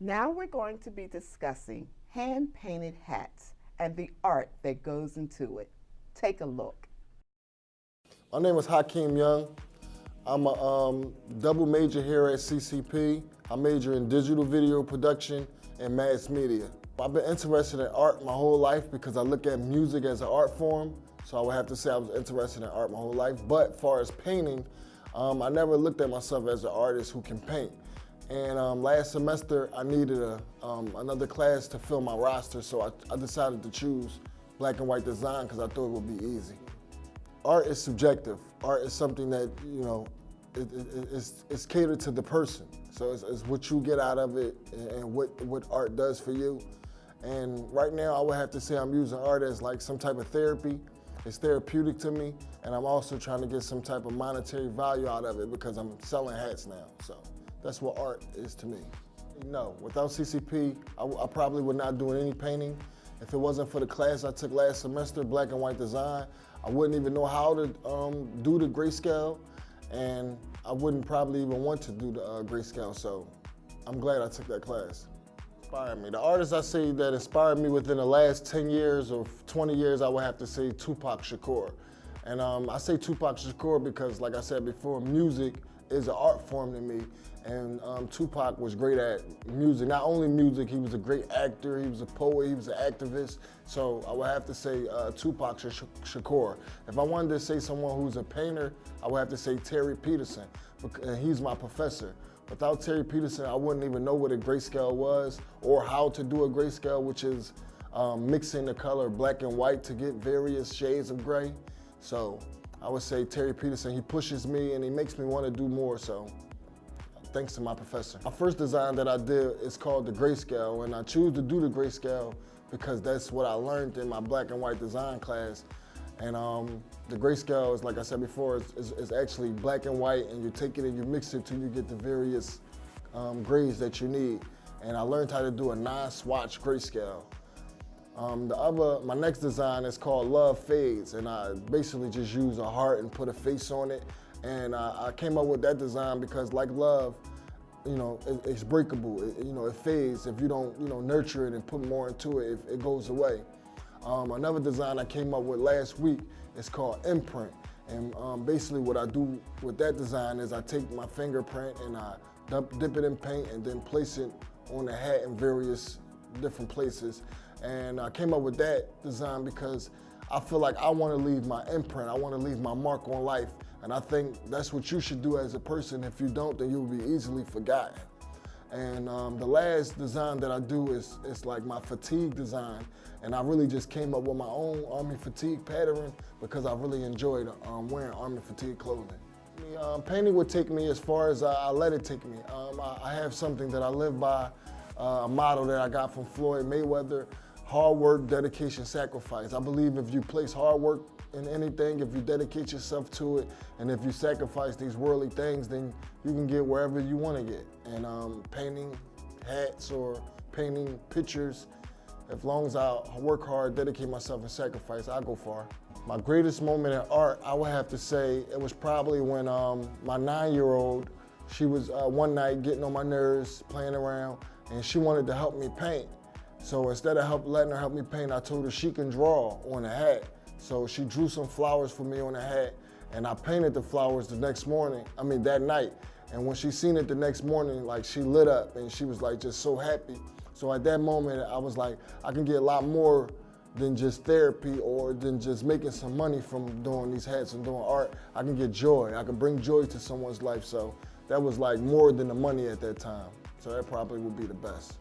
Now we're going to be discussing hand-painted hats and the art that goes into it. Take a look. My name is Hykeim Young. I'm a double major here at CCP. I major in digital video production and mass media. I've been interested in art my whole life because I look at music as an art form. So I would have to say I was interested in art my whole life. But as far as painting, I never looked at myself as an artist who can paint. And last semester, I needed another class to fill my roster, so I decided to choose black and white design because I thought it would be easy. Art is subjective. Art is something that, you know, it's catered to the person. So it's what you get out of it and what art does for you. And right now, I would have to say I'm using art as like some type of therapy. It's therapeutic to me, and I'm also trying to get some type of monetary value out of it because I'm selling hats now. So that's what art is to me. No, without CCP, I probably would not do any painting. If it wasn't for the class I took last semester, black and white design, I wouldn't even know how to do the grayscale, and I wouldn't probably even want to do the grayscale, so I'm glad I took that class. Inspired me. The artists I say that inspired me within the last 10 years or 20 years, I would have to say Tupac Shakur. And I say Tupac Shakur because, like I said before, music is an art form to me. And Tupac was great at music. Not only music, he was a great actor, he was a poet, he was an activist. So I would have to say Tupac Shakur. If I wanted to say someone who's a painter, I would have to say Terry Peterson, because he's my professor. Without Terry Peterson, I wouldn't even know what a grayscale was or how to do a grayscale, which is mixing the color black and white to get various shades of gray. So I would say Terry Peterson, he pushes me and he makes me want to do more, so thanks to my professor. My first design that I did is called the grayscale, and I choose to do the grayscale because that's what I learned in my black and white design class. And the grayscale is, like I said before, is actually black and white, and you take it and you mix it till you get the various grays that you need. And I learned how to do a non-swatch grayscale. My next design is called Love Fades, and I basically just use a heart and put a face on it. And I came up with that design because, like love, you know, it's breakable. It fades if you don't, nurture it and put more into it. It goes away. Another design I came up with last week is called Imprint. And basically what I do with that design is I take my fingerprint and I dip it in paint and then place it on the hat in various different places. And I came up with that design because I feel like I want to leave my imprint. I want to leave my mark on life. And I think that's what you should do as a person. If you don't, then you'll be easily forgotten. And the last design that I do is like my fatigue design. And I really just came up with my own army fatigue pattern because I really enjoyed wearing army fatigue clothing. Painting would take me as far as I let it take me. I have something that I live by, a motto that I got from Floyd Mayweather: hard work, dedication, sacrifice. I believe if you place hard work in anything, if you dedicate yourself to it, and if you sacrifice these worldly things, then you can get wherever you want to get. And painting hats or painting pictures, as long as I work hard, dedicate myself and sacrifice, I go far. My greatest moment in art, I would have to say, it was probably when my 9-year-old, she was one night getting on my nerves, playing around, and she wanted to help me paint. So instead of letting her help me paint, I told her she can draw on a hat. So she drew some flowers for me on a hat, and I painted the flowers that night. And when she seen it the next morning, like, she lit up and she was like just so happy. So at that moment, I was like, I can get a lot more than just therapy or than just making some money from doing these hats and doing art. I can get joy. I can bring joy to someone's life. So that was like more than the money at that time. So that probably would be the best.